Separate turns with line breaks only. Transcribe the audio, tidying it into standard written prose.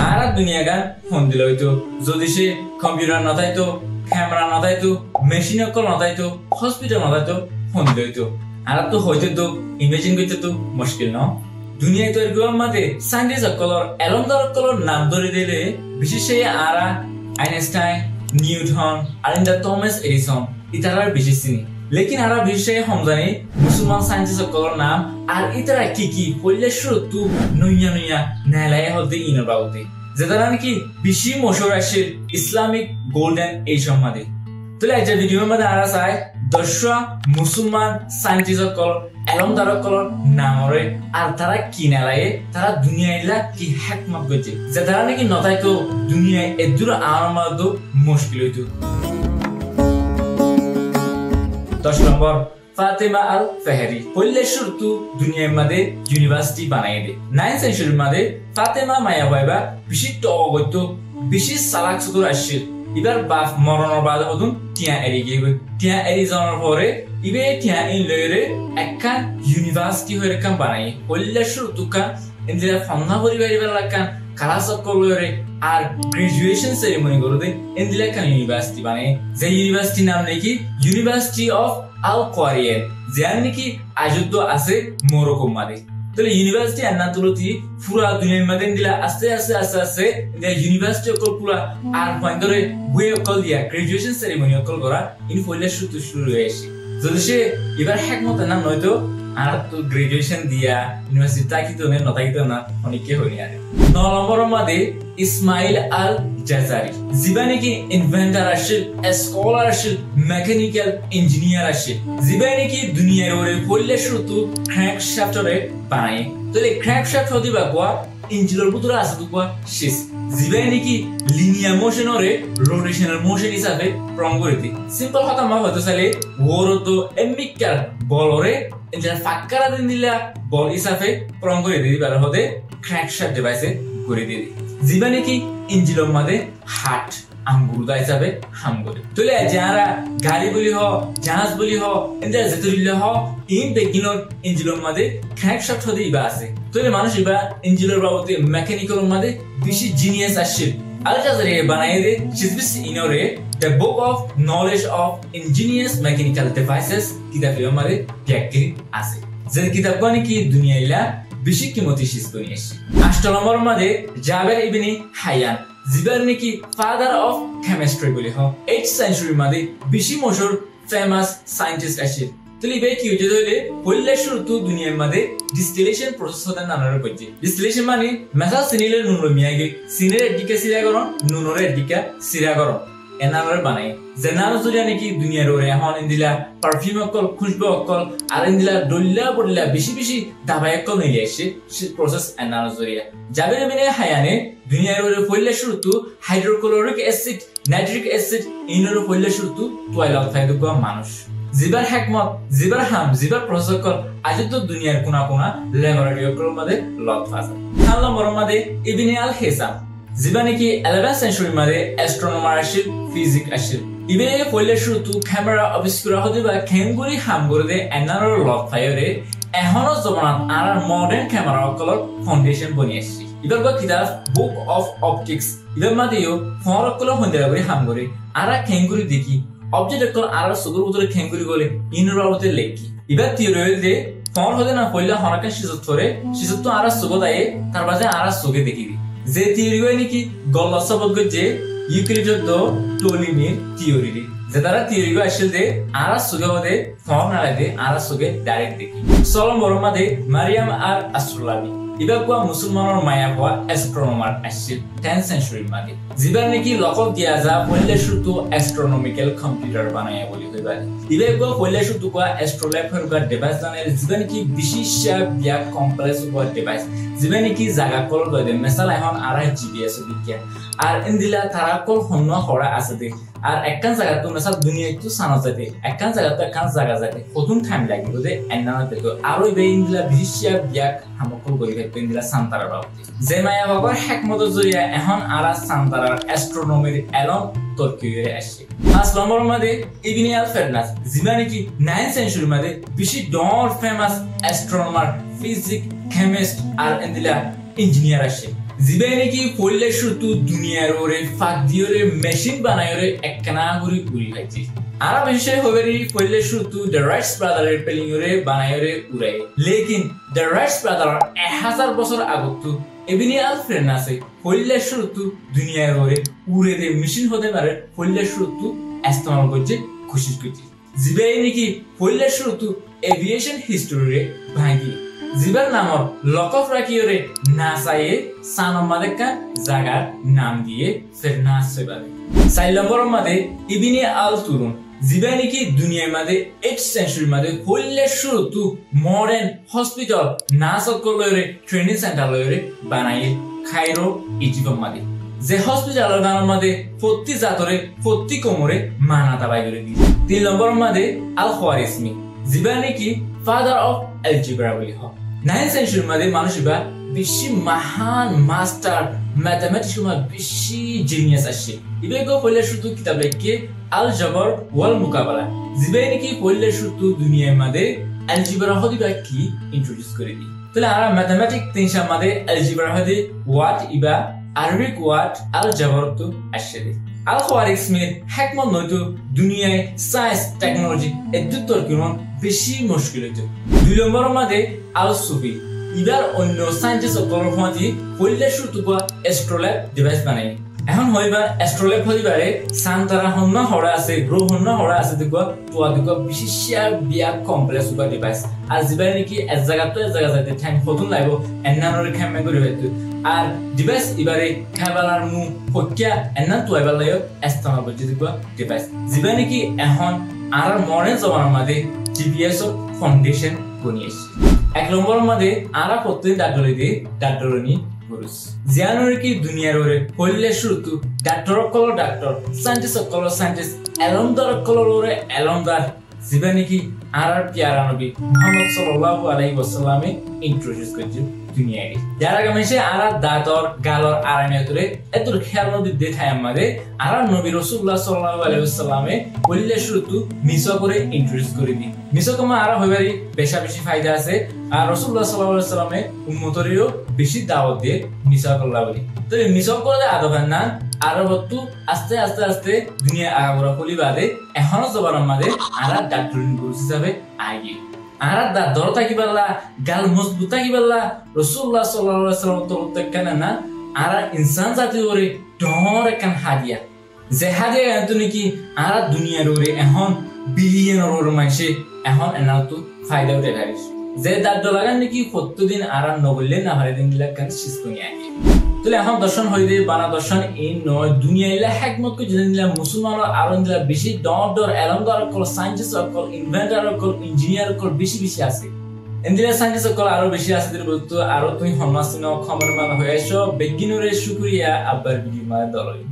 আর দুনিয়া গান ফোন দিল হইতো যদি সে কম্পিউটার না থাইতো ক্যামেরা না থাইতো মেশিন অকল না থাইতো হসপিটাল না থাইতো ফোন দিল হইতো আর তো হইতো তো ইমেজিন করতে তো মুশকিল না দুনিয়ায় তৈরি করার মাঝে সায়েন্টিস্ট অকলর এলমদার অকলর নাম ধরে দিলে বিশেষ আরা আইনস্টাইন নিউটন আর থমাস এডিসন ইতারার বিশেষ চিনি লেকিন আরা বিশেষ সমজানি মুসলমান সায়েন্টিস্ট অকলর নাম আর ইতারা কি কি পড়লে শুরু নইয়া নইয়া নেলায় হতে ইনর বাউতে যেটা নাকি বেশি মশহুর আছে ইসলামিক গোল্ডেন এজ সম্বন্ধে তাহলে এই ভিডিওর মধ্যে আরা চাই 10টা মুসলমান সায়েন্টিস্ট অকল এলমদার অকলর নামরে আর তারা কি নেলায় তারা দুনিয়াইলা কি হিকমত করছে যে তারা নাকি নতাইতো দুনিয়ায় এদুর আরমাদো মুশকিল হইতো 10 নম্বর ফাতেমা আল ফাহরি পল্লে শুরু দুনিয়ার মধ্যে ইউনিভার্সিটি বানায় দে 9th সেঞ্চুরির মধ্যে ফাতেমা মায়া বাইবা বিশিষ্ট অগত্য বিশেষ সালাক সুদূর আসছে এবার বাপ মরণের বাদ হতুন টিয়া এরি গিয়ে টিয়া এরি যাওয়ার পরে ইবে টিয়া ইন লয়রে একখান ইউনিভার্সিটি হয়ে কাম বানাই পল্লে শুরু তুকা ইন্দিরা ফান্না পরিবার লাগান ক্লাস করলরে আর গ্রাজুয়েশন সেরেমনি করতে ইন্দিরা কান ইউনিভার্সিটি বানাই যে ইউনিভার্সিটি নাম নাকি ইউনিভার্সিটি অফ আল কোয়ারিয়ান যার নাকি আজুদ্দ আছে মরক্কো মাঝে তাহলে ইউনিভার্সিটি আন্না তুলতি পুরা দুনিয়ার মধ্যে দিলা আস্তে আস্তে আস্তে আস্তে ইউনিভার্সিটি অকল পুরা আর পয়েন্টরে বই অকল দিয়া গ্রাজুয়েশন সেরেমনি অকল করা ইন ফলে শুরু হয়ে আসে যদি সে এবার হিকমত না নয়তো আর তো গ্রাজুয়েশন দিয়া ইউনিভার্সিটি তাকিতো না নতাকিতো না অনেকে হই আর 9 নম্বরের মধ্যে ইসমাইল আল জাজারি জিবানি কি ইনভেন্টর আছে স্কলার আছে মেকানিক্যাল ইঞ্জিনিয়ার আছে জিবানি কি দুনিয়ার ওরে পড়লে শুরু ক্র্যাঙ্কশ্যাফটরে বানায় তাহলে ক্র্যাঙ্কশ্যাফট হদিবা কোয়া ইঞ্জিনের ভিতরে আছে তো কোয়া শেষ জিবানি কি লিনিয়ার মোশনরে রোটেশনাল মোশন হিসাবে প্রম করে দি সিম্পল কথা মা হতে চাইলে ওর তো এমিক্যাল বলরে ইঞ্জিন ফাক্কারা দিন দিলা বল হিসাবে প্রম করে দিই বার হতে ক্র্যাঙ্কশ্যাফট ডিভাইসে করে দিই জিবানি কি ইঞ্জিনের মধ্যে হার্ট আঙ্গুরদা হিসাবে হাম করে তাহলে যারা গাড়ি বলি হ জাহাজ বলি হ ইন্দ্রা যেতরিলে হ ইন বেগিনর ইঞ্জিনের মধ্যে ক্র্যাঙ্কশ্যাফট হতে ইবা আছে তাহলে মানুষ ইবা ইঞ্জিনের বাবদে মেকানিক্যালের মধ্যে বেশি জিনিয়াস আসছে আল জাজারি বানায় দে শিজবিস ইনরে the book of knowledge of ingenious mechanical devices কিতাবের মধ্যে ব্যাখ্যা আছে যে কিতাবগুলো কি দুনিয়াইলা বেশি কিমতি শিস করে আসছে 8 নম্বরের মধ্যে জাবের ইবনে হায়ান জিবার নাকি ফাদার অফ কেমিস্ট্রি বলি হয় 8th সেঞ্চুরির মধ্যে বেশি মশহুর ফেমাস সায়েন্টিস্ট আছে তাহলে বে কি হইছে হইলে পল্লে শুরু দুনিয়ার মধ্যে ডিস্টিলেশন প্রসেস হতে নানার কইছে ডিস্টিলেশন মানে মেসা সিনিলে নুন মিয়াগে সিনের এডিকা সিরা করন নুনরে এডিকা সিরা করন এনারে বানাই জেনার জুরিয়া নাকি দুনিয়ার ওরে এখন ইন্দিলা পারফিউম অকল খুশবু অকল আর ইন্দিলা ডল্লা বড়লা বেশি বেশি দাবাই অকল নিয়ে আসে সে প্রসেস এনার জুরিয়া যাবে মানে হায়ানে দুনিয়ার ওরে পল্লে শুরু হাইড্রোক্লোরিক অ্যাসিড নাইট্রিক অ্যাসিড ইনরে পল্লে শুরু টয়লেট ফাইদু কোয়া মানুষ জিবার হিকমত জিবার হাম জিবার প্রসেস অকল আজ তো দুনিয়ার কোনা কোনা ল্যাবরেটরি অকল মধ্যে লট ফাজা আল্লাহ মরমাদে ইবনে আল হিসাম জিবানি কি 11th সেঞ্চুরির মধ্যে অ্যাস্ট্রোনমার আসিল ফিজিক আসিল ইবে পয়লে শুরু ক্যামেরা আবিষ্কার হতে বা খেঙ্গুরি হাম করে দে এনারর লক ফায়ারে এখনো জমানাত আর মডার্ন ক্যামেরা অকলর ফাউন্ডেশন বনি আসছে ইবার গো কিতাব বুক অফ অপটিক্স ইবার মাদিও ফর অকলর হন্দেরা করে হাম করে আর খেঙ্গুরি দেখি অবজেক্ট অকল আর সুদূর উদরে খেঙ্গুরি বলে ইনরাবতে লেখি ইবার থিওরি দে ফর হতে না পয়লা হরাকা শিজত ধরে শিজত তো আর সুগদায়ে তার বাজে আর সুগে দেখি যে থিওরি হয় নাকি গল্লা সবত যে ইউক্লিডের দ টলিমির থিওরি যে তারা থিওরি আসলে যে আর সুগে হতে ফর না লাগে আর সুগে ডাইরেক্ট দেখি সলম বরমাদে মারিয়াম আর আস্ট্রোলজি ইবা কোয়া মুসলমানের মায়া কোয়া অ্যাস্ট্রোনমার আসছে 10th সেঞ্চুরির মধ্যে জিবার নাকি লকল দিয়া যা পয়লে শুরু অ্যাস্ট্রোনমিক্যাল কম্পিউটার বানায়া বলি হইবা ইবা কোয়া পয়লে শুরু কোয়া অ্যাস্ট্রোল্যাফার বা ডিভাইস জানের জিবা নাকি বিশেষ বিয়া কমপ্লেক্স বা ডিভাইস জিবা নাকি জায়গা কল দে মেসাল এখন আর জিপিএস বিজ্ঞান আর ইন্দিলা তারা কল হন্ন হরা আছে দে আর একখান জায়গা তো মেসাল দুনিয়া একটু সানা যাতে একখান জায়গা তো একখান জায়গা যাতে কতক্ষণ টাইম লাগিব দে এন্নানা পেতো আর ইবে ইন্দিলা বিশেষ বিয়া হামকল গই ইন্দিলা সান্তারা বাবতি যে মায়া বাবার হিকমত জরিয়া এখন আর সান্তারার অ্যাস্ট্রোনমির এলম তর্কিয়ে আসছে 5 নম্বরের মধ্যে ইবনে আল ফারনাস জিবানি কি 9th সেঞ্চুরির মধ্যে বেশি ডর ফেমাস অ্যাস্ট্রোনমার ফিজিক কেমিস্ট আর ইন্দিলা ইঞ্জিনিয়ার আসে জিবাই নাকি পড়লে শুধু দুনিয়ার ওরে ফাঁক দিয়ে মেশিন বানায় একখানা করে উড়ি খাইছে আর বিশেষ হবেরি পড়লে শুধু দ্য রাইটস ব্রাদারের পেলিং ওরে বানায় উড়াই লেকিন দ্য রাইটস ব্রাদার 1000 বছর আগত এবিনি আলফ্রেড আছে পড়লে শুধু দুনিয়ার ওরে উড়ে দে মেশিন হতে পারে পড়লে শুধু ইস্তেমাল করছে কোশিশ করছে জিবাই নাকি পড়লে শুধু এভিয়েশন হিস্টরি ভাঙি জিবার নামর লকফ রাখিওরে নাসায়ে সানমাদেকা জাগার নাম দিয়ে ফের নাস সেবাবে 4 নম্বর মাদে ইবনে আল তুরুন জিবা নাকি দুনিয়ার মাদে 8th সেঞ্চুরি মাদে পড়লে শুরুতু মডার্ন হসপিটাল নাসকলরে ট্রেনিং সেন্টার লরে বানাই কায়রো ইজিপ্ট মাদে যে হসপিটালের নাম মাদে প্রতি জাতরে প্রতি কোমরে মানাতা বাই করে দি 3 নম্বর মাদে আল খওয়ারিজমি জিবা নাকি ফাদার অফ অ্যালজেব্রা বলি হয় 9th সেঞ্চুরি মাদে মানুষবা বেশি মহান মাস্টার ম্যাথমেটিক্স বেশি জিনিয়াস আসে ইবেগো পড়লে শুধু কিতাব লেখে আল জবর ওয়াল মুকাবালা জিবাই নাকি পড়লে শুধু দুনিয়ার মাদে অ্যালজেব্রা হদিবা কি ইন্ট্রোডিউস করে দি তাহলে আমরা ম্যাথমেটিক্স তিনশা মাদে অ্যালজেব্রা হদি ওয়াট ইবা আরবিক ওয়াট আল জবর তো আসে দি আল খওয়ারিজমির হিকমত নয়তো দুনিয়ায় সায়েন্স টেকনোলজি এদুতর কিরণ বেশি মুশকিল হইতো 2 নম্বর মাদে আল সুফি ইবার অন্য সায়েন্টিস্ট অকলফাতি পড়লে শুধু অ্যাস্ট্রোল্যাব ডিভাইস বানাই এখন হইবা অ্যাস্ট্রোল্যাব হইবারে সান্তারা হন্ন হড়া আছে গ্রহ হন্ন হড়া আছে দেখো তোয়া দেখো বিশেষ বিয়া কমপ্লেক্স বা ডিভাইস আর জিবাই নাকি এক জায়গা তো এক জায়গা যাইতে টাইম কতন লাগবো এন্নানোর খেমে করে হইতো আর ডিভাইস ইবারে খাবালার মু হকিয়া এন্না তোয়াইবার লাগে ইস্তেমাল করতে দেখো ডিভাইস জিবাই নাকি এখন আর মডার্ন জমানার মধ্যে জিপিএস ফাউন্ডেশন বনিয়েছে 1 নম্বর মাদে আরা প্রত্যেক ডাক্তারনি পুরুষ জিয়ানোর কি দুনিয়ার ওরে পড়লে শুরু ডাক্তার কল ডাক্তার সায়েন্টিস্ট কল সায়েন্টিস্ট এলমদার কলর ওরে এলমদার জিবা নাকি আর প্যারা নবী মুহাম্মদ সাল্লাল্লাহু আলাইহি ওয়াসাল্লামে ইন্ট্রোডিউস করছে দুনিয়ায় যারা গামেছে আর দাঁতর গালর আরানিয়তরে এতুর খেয়াল নদী দেখায় আমাদের আর নবী রাসূলুল্লাহ সাল্লাল্লাহু আলাইহি ওয়াসাল্লামে পড়লে শুরু মিসা করে ইন্ট্রোডিউস করে দি মিসা কমা আর হইবারি বেশি ফায়দা আছে আর রাসূলুল্লাহ সাল্লাল্লাহু আলাইহি ওয়াসাল্লামে উম্মতরিও বেশি দাওয়াত দিয়ে মিসা করলা বলি তো মিসা করে আদবেন না আর বস্তু আস্তে আস্তে আস্তে দুনিয়া আগাগোড়া ফলি বাদে এখনো জবান আমাদের আর ডাক্তারিন গুরু হিসাবে আগে আর দা দরতা কি বললা গাল মজবুতা কি বললা রাসূলুল্লাহ সাল্লাল্লাহু আলাইহি ওয়াসাল্লাম তো কেন না আর ইনসান জাতি ওরে ডর কান হাদিয়া যে হাদিয়া আনতো কি আর দুনিয়ার ওরে এখন বিলিয়ন ওর মাসে এখন এনাও তো ফায়দা উঠে গাইস যে দাঁত লাগান নাকি প্রতিদিন আর নবললে না হারে দিন লাগান শেষ করে আগে তাহলে এখন দর্শন হইদে বানা দর্শন এই নয় দুনিয়াইলা হিকমত কো জেনিলা মুসলমান আর দিলা বেশি ডর এলমদার কল সায়েন্টিস্ট কল ইনভেন্টর কল ইঞ্জিনিয়ার কল বেশি আছে এন্দিলা সায়েন্টিস্ট কল আরো বেশি আছে দের বলতো আরো তুমি হনমাসিন খমর মান হইছো বেগিনরে শুকরিয়া আব্বার বিগি মানে দলই